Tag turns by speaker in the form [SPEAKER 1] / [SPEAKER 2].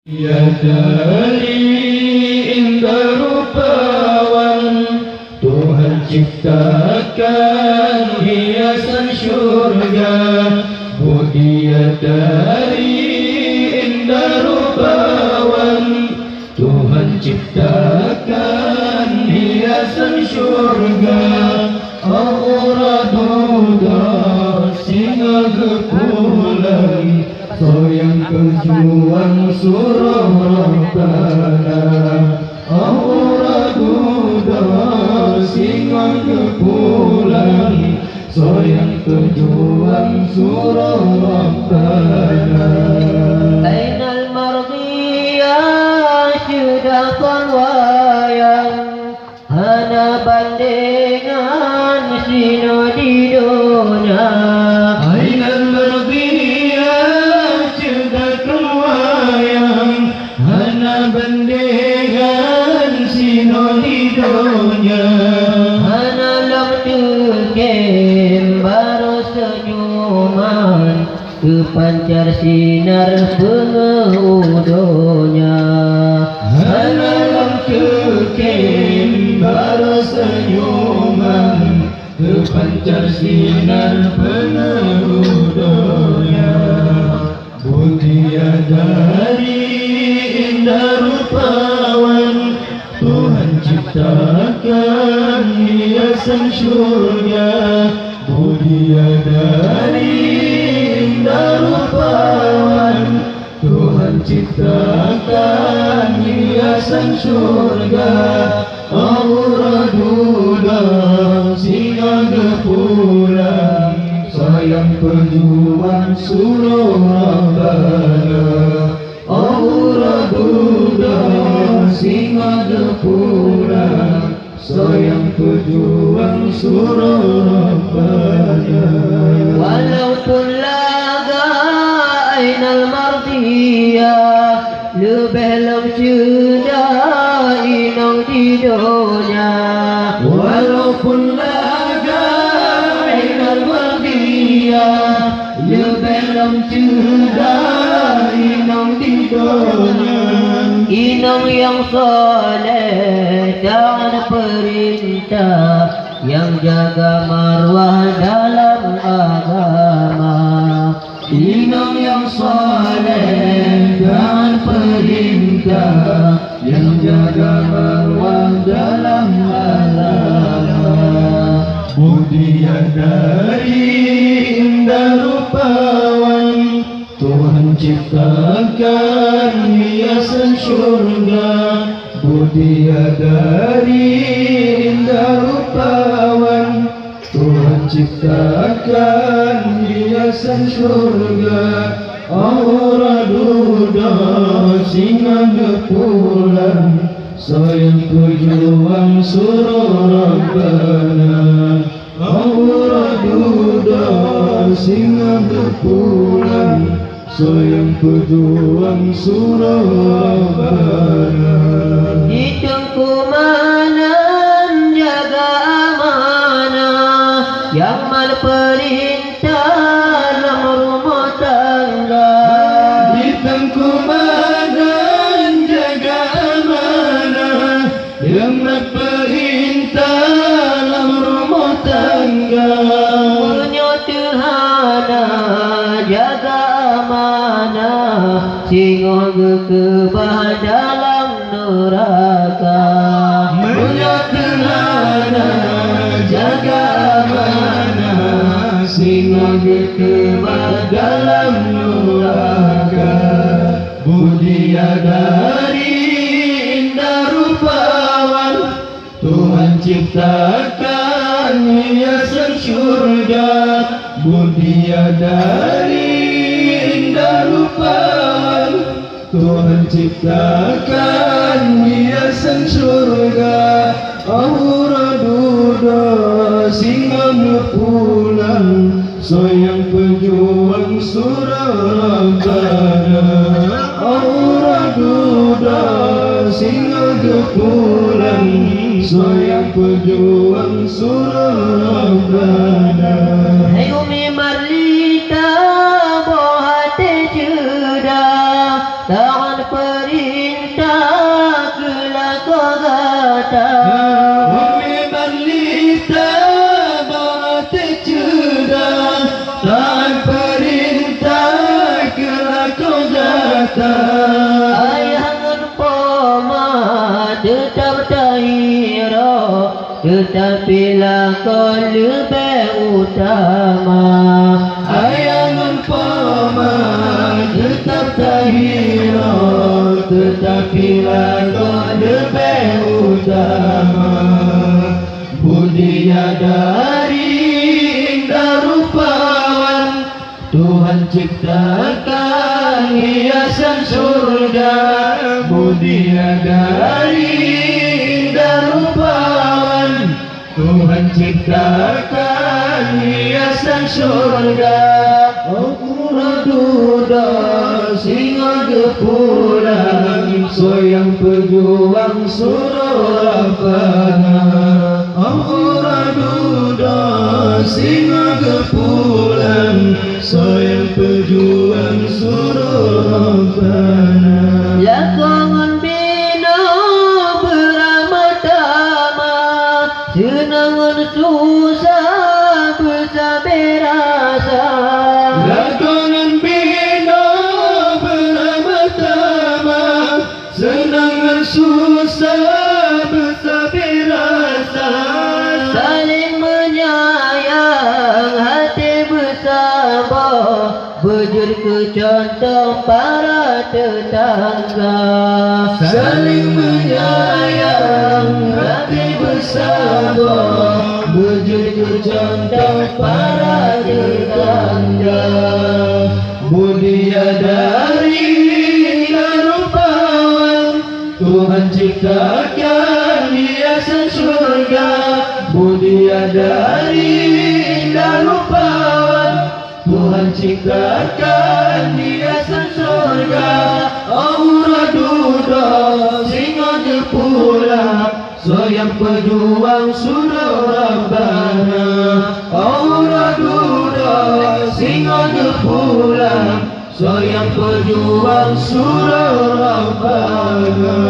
[SPEAKER 1] Ya dari indah rupawan Tuhan ciptakan hiasan syurga. Dia dari indah rupawan Tuhan ciptakan hiasan syurga. Aura duda singa kepulan soyang kejuang surah Rabbana. Aura duda singa kepulan soyang kejuang surah Rabbana.
[SPEAKER 2] Ainal mardiyah sudah wayang hana bandingan sino di dunia.
[SPEAKER 1] Ainal mardiyah sudah wayang hana bandingan sino di dunia.
[SPEAKER 2] Hana lam tukem baru senyuman kepancar sinar pengudonya.
[SPEAKER 1] Hana lam tukem baru senyuman kepancar sinar pengudonya. Mulia dari indah rupawan Tuhan ciptakan hiasan syurga. Mulia dari indah rupawan Tuhan ciptakan hiasan syurga. Aura duda singa kepulan sayang perjuang surah Rabbana. Aura duda singa kepulan sayang perjuang surah Rabbana.
[SPEAKER 2] Walaupun laga ainal mardiyah lebih lam sudah inang di dunia.
[SPEAKER 1] Walaupun laga ainal mardiyah lebih lam sudah inang di dunia.
[SPEAKER 2] Inang yang soleh dan perintah yang jaga marwah dalam agama.
[SPEAKER 1] Inang yang saleh dan perintah yang jaga marwah dalam agama. Mulia dari indah rupawan Tuhan ciptakan hiasan syurga. Mulia dari indah rupawan Tuhan ciptakan hiasan syurga. Aura duda singa kepulan sayang kejuang surah Rabbana. Aura duda singa kepulan sayang kejuang surah Rabbana.
[SPEAKER 2] Di tengkumanan jaga amanah yang mal perintah dalam rumah tangga.
[SPEAKER 1] Di tengkumanan jaga amanah yang mal perintah dalam rumah tangga.
[SPEAKER 2] Punya Tuhana jaga amanah singo kekebah dalam neraka.
[SPEAKER 1] Menyatakan jaga amanah singa kekebah dalam neraka. Mulia dari indah rupawan Tuhan ciptakan hiasan syurga. Mulia dari indah rupawan Tuhan ciptakan hiasan syurga. Aura duda singa kepulan sayang pejuang surah Rabbana. Aura duda singa kepulan sayang pejuang surah Rabbana.
[SPEAKER 2] Hai umi marlita bohate juda tangan per tetapilah kau lebih utama.
[SPEAKER 1] Ayangan pama tetap tahira, tetapilah kau lebih utama. Budia dari indah rupawan, Tuhan ciptakan hiasan surga. Budia dari indah rupawan, Tuhan ciptakan hiasan surga. Duda singa gepulang, soyang pejuang suruh Rabbana. Duda singa gepulang, soyang pejuang suruh Rabbana.
[SPEAKER 2] Lakongan bina beramah-tamah, senangan susah bersabar rasa.
[SPEAKER 1] Lakongan bina beramah-tamah, senangan susah bersabar rasa.
[SPEAKER 2] Saling menyayang hati bersabar, bujur ke contoh para tetangga.
[SPEAKER 1] Saling menyayang hati bersabar, bujur contoh para tetangga. Budia dari indah rupawan, Tuhan ciptakan hiasan surga. Budia dari indah rupawan, Tuhan ciptakan hiasan surga. Aura duda singa jepulang, soyang pejuang suruh Rabbana. Aura duda singa jepulang, soyang pejuang suruh Rabbana.